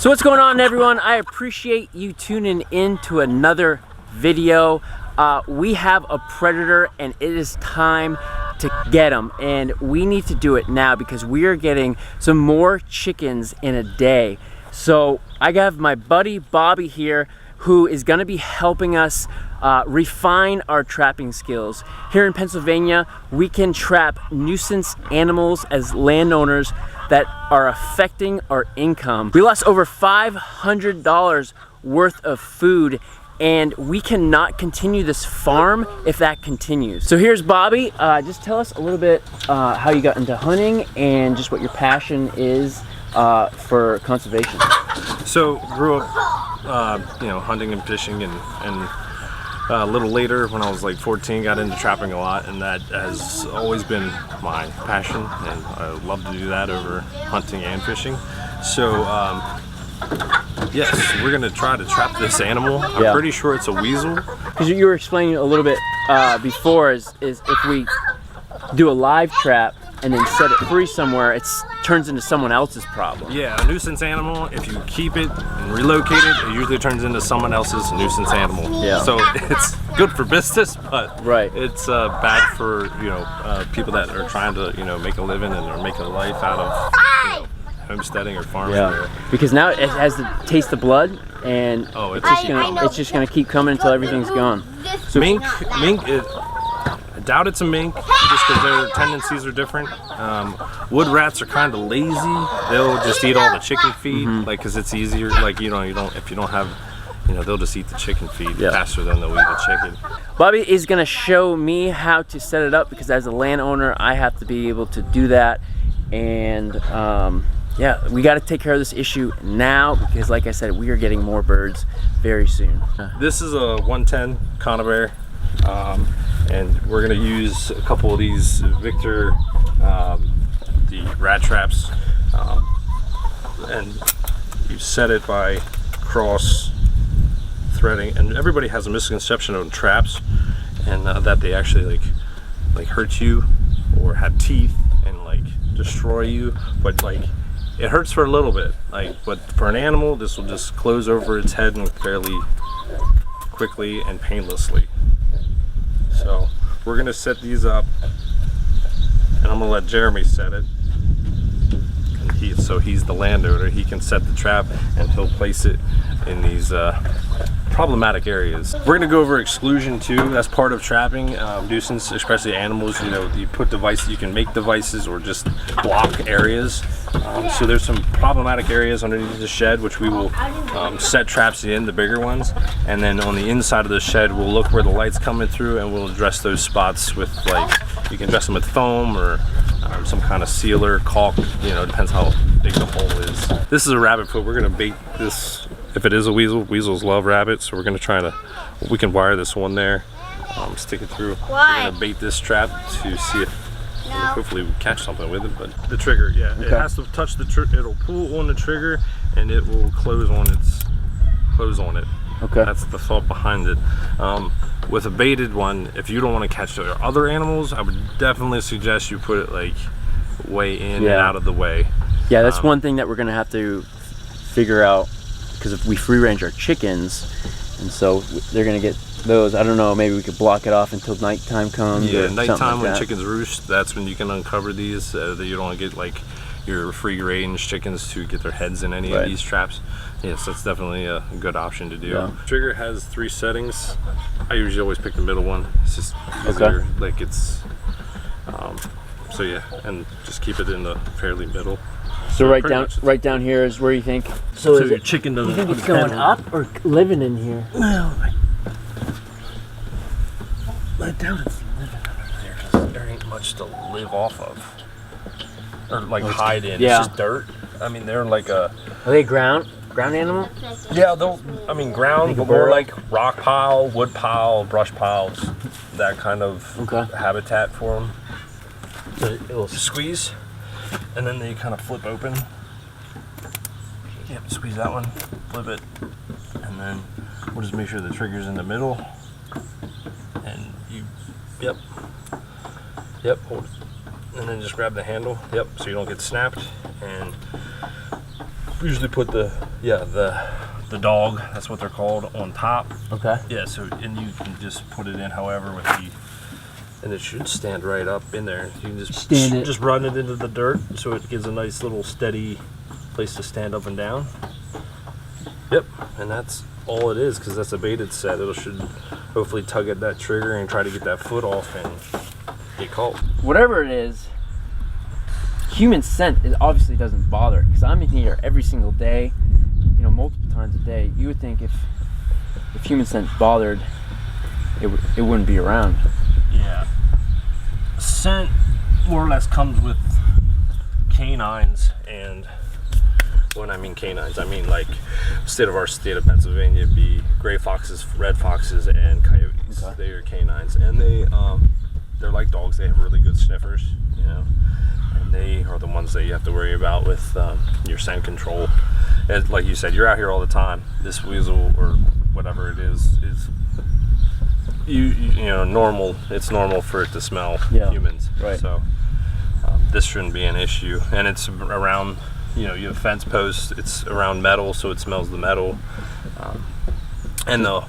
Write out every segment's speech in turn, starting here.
So what's going on, everyone? I appreciate you tuning in to another video. We have a predator and it is time to get him, and we need to do it now because we are getting some more chickens in a day. So I have my buddy Bobby here who is going to be helping us refine our trapping skills. Here in Pennsylvania, we can trap nuisance animals as landowners that are affecting our income. We lost over $500 worth of food, and we cannot continue this farm if that continues. So here's Bobby. Just tell us a little bit how you got into hunting and just what your passion is for conservation. So grew up, hunting and fishing, and a little later when I was like 14, got into trapping a lot, and that has always been my passion, and I love to do that over hunting and fishing. So yes, we're gonna try to trap this animal. I'm pretty sure it's a weasel. Because you were explaining a little bit before is if we do a live trap and then set it free somewhere, it turns into someone else's problem. Yeah, a nuisance animal, if you keep it and relocate it, it usually turns into someone else's nuisance animal. Yeah. So it's good for business, but it's bad for people that are trying to make a living and are making a life out of homesteading or farming. Yeah. Because now it has the taste of blood, and it's just gonna keep coming until everything's gone. So mink. I doubt it's a mink, just because their tendencies are different. Wood rats are kind of lazy. They'll just eat all the chicken feed, because it's easier. If you don't have, they'll just eat the chicken feed faster than they'll eat the chicken. Bobby is gonna show me how to set it up, because as a landowner, I have to be able to do that. And yeah, we got to take care of this issue now, because like I said, we are getting more birds very soon. This is a 110 conibear. And we're gonna use a couple of these Victor, the rat traps, and you set it by cross threading. And everybody has a misconception of traps, and that they actually like hurt you or have teeth and destroy you. But it hurts for a little bit. But for an animal, this will just close over its head and fairly quickly and painlessly. So we're gonna set these up, and I'm gonna let Jeremy set it. And he's the landowner. He can set the trap, and he'll place it in these problematic areas. We're gonna go over exclusion too. That's part of trapping nuisance, especially animals. You put devices. You can make devices or just block areas. So there's some problematic areas underneath the shed, which we will set traps in, the bigger ones, and then on the inside of the shed we'll look where the light's coming through, and we'll address those spots with you can address them with foam or some kind of sealer, caulk, depends how big the hole is. This is a rabbit foot. We're gonna bait this. If it is a weasel, weasels love rabbits, so we're gonna try to, we can wire this one there, stick it through. Why? We're gonna bait this trap to see if hopefully we catch something with it. But the trigger, it has to touch the trigger. It'll pull on the trigger, and it will close on it. Okay. That's the thought behind it. With a baited one, if you don't want to catch the other animals, I would definitely suggest you put it way in and out of the way. Yeah, that's one thing that we're gonna have to figure out, because if we free range our chickens, and so they're gonna get those, I don't know, maybe we could block it off until nighttime comes. Yeah, nighttime when chickens roost, that's when you can uncover these, that you don't get your free range chickens to get their heads in any of these traps. Yes, that's definitely a good option to do. Yeah. Trigger has 3 settings. I usually always pick the middle one. It's just easier. So yeah, and just keep it in the fairly middle. So right down here is where you think. So your chicken doesn't. You think it's going up or living in here? Well, I doubt it's living under there, because there ain't much to live off of, or hide in. Yeah. It's just dirt. I mean, they're Are they ground animal? Yeah, ground, but more like rock pile, wood pile, brush piles, that kind of habitat for them. So it'll squeeze, and then they kind of flip open. Yep, squeeze that one, flip it, and then we'll just make sure the trigger's in the middle, and hold it, and then just grab the handle, so you don't get snapped, and usually put the Yeah, the dog, that's what they're called, on top. Okay. Yeah, so, and you can just put it in however with the, and it should stand right up in there. You can just run it into the dirt so it gives a nice little steady place to stand up and down. Yep, and that's all it is, because that's a baited set. It should hopefully tug at that trigger and try to get that foot off and get caught. Whatever it is, human scent, it obviously doesn't bother, because I'm in here every single day, you know, multiple times a day. You would think if human scent bothered, it wouldn't be around. Yeah, scent more or less comes with canines, and when I mean canines, I mean like state of Pennsylvania, be gray foxes, red foxes, and coyotes. Okay. They are canines, and they're like dogs. They have really good sniffers, you know, and they are the ones that you have to worry about with your scent control. And like you said, you're out here all the time. This weasel or whatever it is you know, normal. It's normal for it to smell humans. Right. So this shouldn't be an issue, and it's around. You know, you have fence posts. It's around metal, so it smells the metal, and the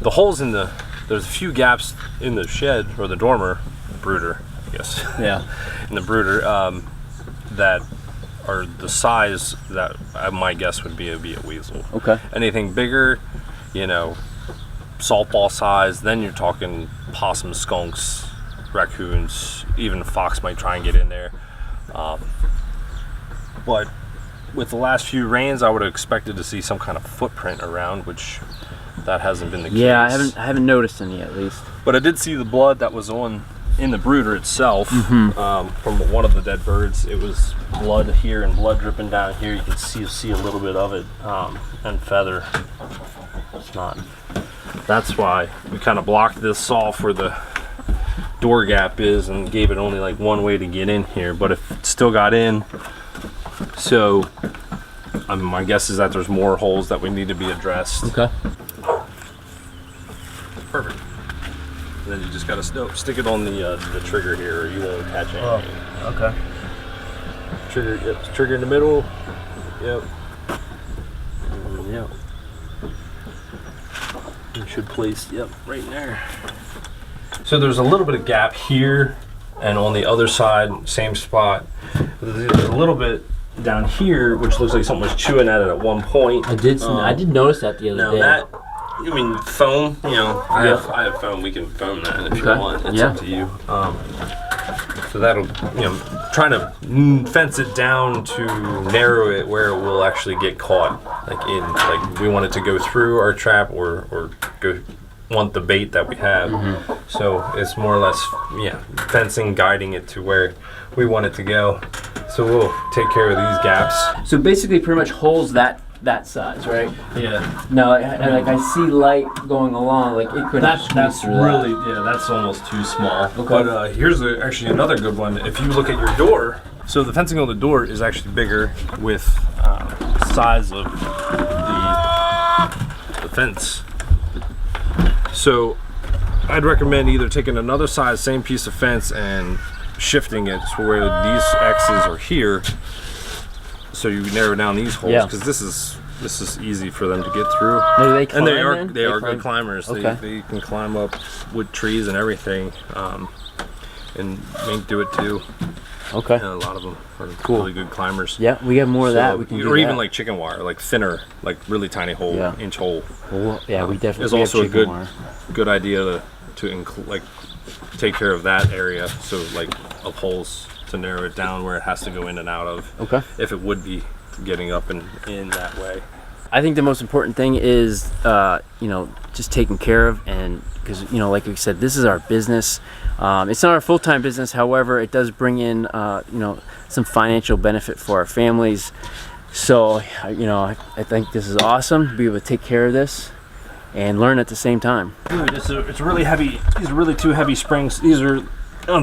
holes in there's a few gaps in the shed or the dormer brooder, I guess. Yeah. In the brooder that are the size that my guess would be a weasel. Okay. Anything bigger, you know, softball size, then you're talking possums, skunks, raccoons, even a fox might try and get in there. But with the last few rains, I would have expected to see some kind of footprint around, which that hasn't been the case. Yeah, I haven't noticed any, at least. But I did see the blood that was in the brooder itself, from one of the dead birds. It was blood here and blood dripping down here. You can see a little bit of it, and feather. It's not. That's why we kind of blocked this off where the door gap is and gave it only like one way to get in here. But if it still got in, so my guess is that there's more holes that we need to be addressed. Okay. Perfect. And then you just gotta stick it on the trigger here, or you won't catch anything. Oh, okay. Trigger, yep. Trigger in the middle. Yep. Yep. You should place, yep, right in there. So there's a little bit of gap here, and on the other side, same spot. There's a little bit down here, which looks like someone was chewing at it at one point. I did notice that the other day. That, I mean, foam, you know, I have foam. We can foam that if you want. It's up to you. So that'll, you know, trying to fence it down to narrow it where it will actually get caught. Like we want it to go through our trap or want the bait that we have. So it's more or less, fencing, guiding it to where we want it to go. So we'll take care of these gaps. So basically pretty much holes that size, right? Yeah. No, like I see light going along, like it could that's really that's almost too small. Okay. But here's actually another good one. If you look at your door, so the fencing on the door is actually bigger with size of the fence. So I'd recommend either taking another size, same piece of fence, and shifting it to where these X's are here, so you narrow down these holes, because this is easy for them to get through. They climb, and they are good climbers. Okay. They can climb up wood trees and everything, and mink do it too. Okay. And a lot of them are really good climbers. Yeah, we have more of that. We can or even like chicken wire, like thinner, like really tiny hole, inch hole. Well, yeah, we definitely. Is also a good idea to take care of that area. So like of holes to narrow it down where it has to go in and out of. Okay. If it would be getting up and in that way. I think the most important thing is, just taking care of, and because like we said, this is our business. It's not our full-time business. However, it does bring in, some financial benefit for our families. So, I think this is awesome to be able to take care of this and learn at the same time. It's really heavy. These are really two heavy springs. These are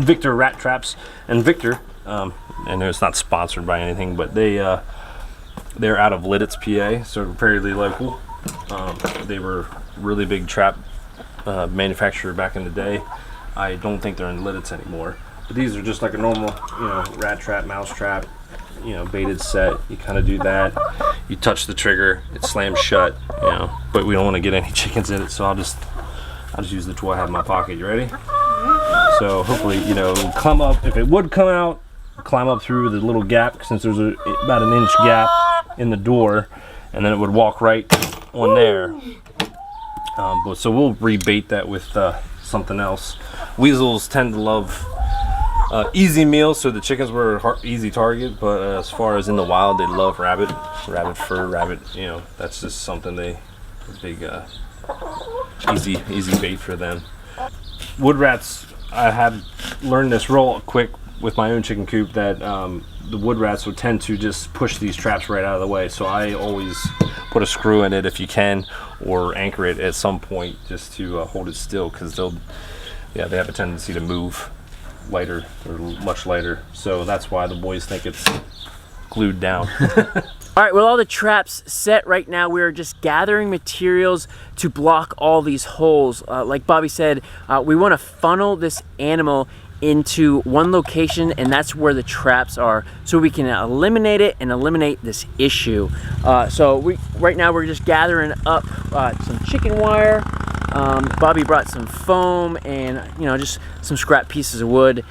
Victor rat traps, and Victor, and it's not sponsored by anything, but they're out of Lidditz, PA, so fairly local. They were really big trap manufacturer back in the day. I don't think they're in Lidditz anymore. But these are just like a normal, rat trap, mouse trap. you know, baited set, you kind of do that. You touch the trigger, it slams shut, you know, but we don't want to get any chickens in it, so I'll just use the tool I have in my pocket. You ready? So hopefully, you know, it would come up. If it would come out, climb up through the little gap, since there's about an inch gap in the door, and then it would walk right on there. So we'll rebait that with something else. Weasels tend to love easy meals, so the chickens were a easy target, but as far as in the wild, they love rabbit fur, rabbit, you know, that's just something big easy bait for them. Wood rats, I have learned this real quick with my own chicken coop, that the wood rats would tend to just push these traps right out of the way, so I always put a screw in it if you can, or anchor it at some point just to hold it still, because they have a tendency to move lighter, or much lighter, so that's why the boys think it's glued down. All right, with all the traps set right now, we're just gathering materials to block all these holes. Like Bobby said, we want to funnel this animal into one location, and that's where the traps are, so we can eliminate it and eliminate this issue. Right now we're just gathering up some chicken wire. Bobby brought some foam and, you know, just some scrap pieces of wood,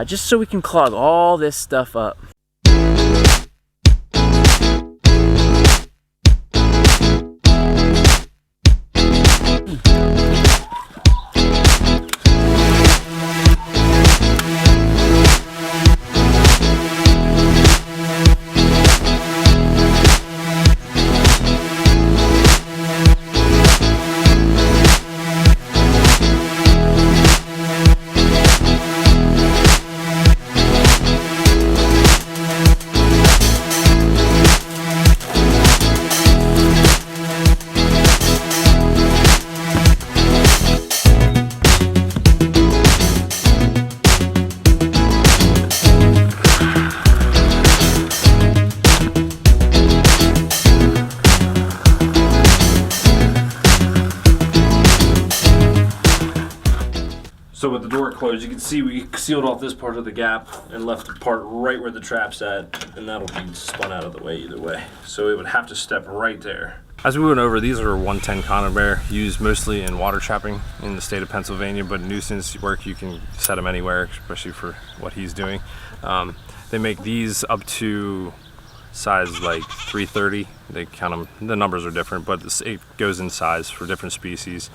just so we can clog all this stuff up. So with the door closed, you can see we sealed off this part of the gap and left the part right where the trap's at, and that'll be spun out of the way either way. So it would have to step right there. As we went over, these are 110 conibear, used mostly in water trapping in the state of Pennsylvania, but nuisance work, you can set them anywhere, especially for what he's doing. They make these up to size like 330. They count them, the numbers are different, but it goes in size for different species.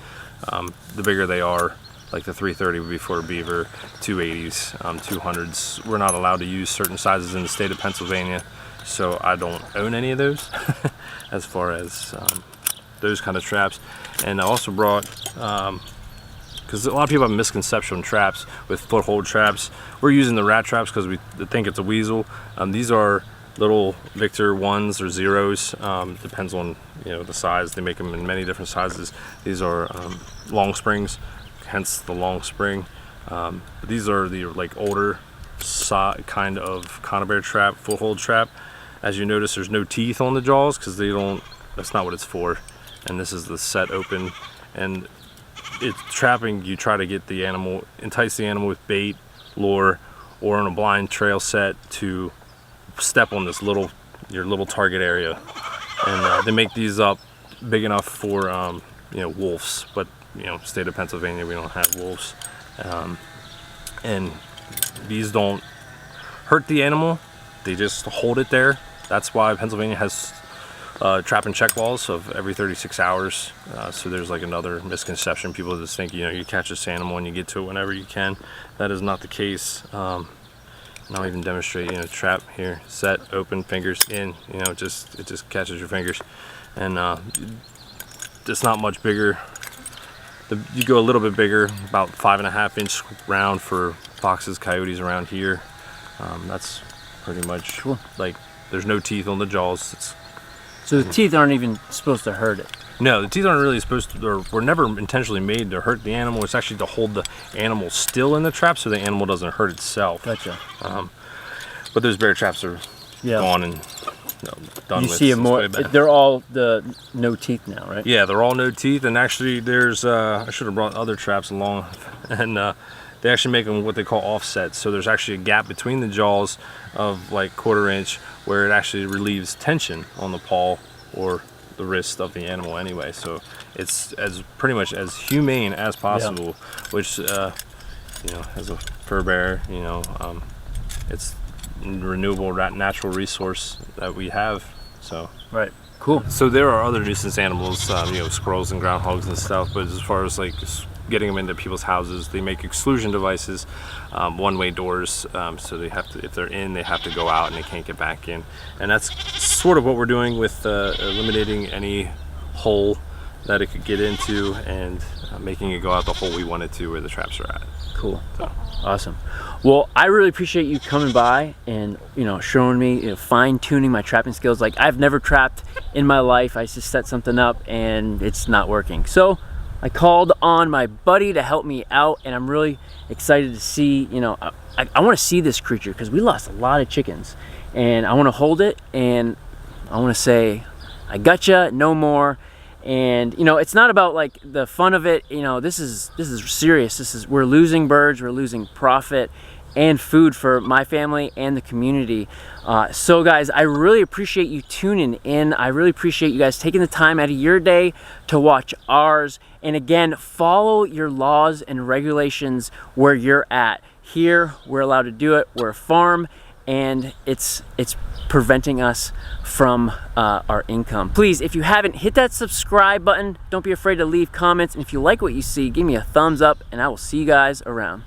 The bigger they are, like the 330 would be for beaver, 280s, 200s. We're not allowed to use certain sizes in the state of Pennsylvania, so I don't own any of those as far as those kind of traps. And I also brought, because a lot of people have a misconception on traps with foothold traps. We're using the rat traps because we think it's a weasel. These are little Victor 1s or 0s, depends on, you know, the size. They make them in many different sizes. These are long springs, hence the long spring. These are the like older kind of conibear trap, foothold trap. As you notice, there's no teeth on the jaws because that's not what it's for. And this is the set open, and it's trapping. You try to get the animal, entice the animal with bait, lure, or on a blind trail set to step on this your little target area. And they make these up big enough for you know, wolves, but you know, state of Pennsylvania, we don't have wolves. And these don't hurt the animal, they just hold it there. That's why Pennsylvania has trap and check laws of every 36 hours. So there's like another misconception. People just think, you know, you catch this animal and you get to it whenever you can. That is not the case. And I'll even demonstrate, you know, trap here, set, open, fingers in, you know, it just catches your fingers. And it's not much bigger. You go a little bit bigger, about 5.5 inch round for foxes, coyotes around here. That's pretty much cool. Like, there's no teeth on the jaws. So the teeth aren't even supposed to hurt it? No, the teeth aren't really supposed to, or were never intentionally made to hurt the animal. It's actually to hold the animal still in the trap so the animal doesn't hurt itself. Gotcha. But those bear traps are gone and done with. You see them more, they're all the no teeth now, right? Yeah, they're all no teeth, and actually there's, I should have brought other traps along, and they actually make them what they call offsets. So there's actually a gap between the jaws of like 1/4 inch where it actually relieves tension on the paw or the wrist of the animal anyway. So it's as pretty much as humane as possible, which you know, as a fur bearer, you know, it's renewable natural resource that we have. So Right. Cool. so there are other nuisance animals, you know, squirrels and groundhogs and stuff, but as far as like getting them into people's houses, they make exclusion devices, one-way doors, so they have to, if they're in, they have to go out and they can't get back in. And that's sort of what we're doing with eliminating any hole that it could get into and making it go out the hole we want it to where the traps are at. Cool. So. Awesome. Well, I really appreciate you coming by and, you know, showing me, you know, fine-tuning my trapping skills. Like, I've never trapped in my life. I just set something up and it's not working. So I called on my buddy to help me out, and I'm really excited to see, you know, I want to see this creature because we lost a lot of chickens, and I want to hold it and I want to say, I gotcha, no more. And you know, it's not about like the fun of it. You know, this is serious. We're losing birds, we're losing profit and food for my family and the community. So guys, I really appreciate you tuning in. I really appreciate you guys taking the time out of your day to watch ours. And again, follow your laws and regulations where you're at. Here, we're allowed to do it. We're a farm, and it's preventing us from our income. Please, if you haven't, hit that subscribe button. Don't be afraid to leave comments. And if you like what you see, give me a thumbs up, and I will see you guys around.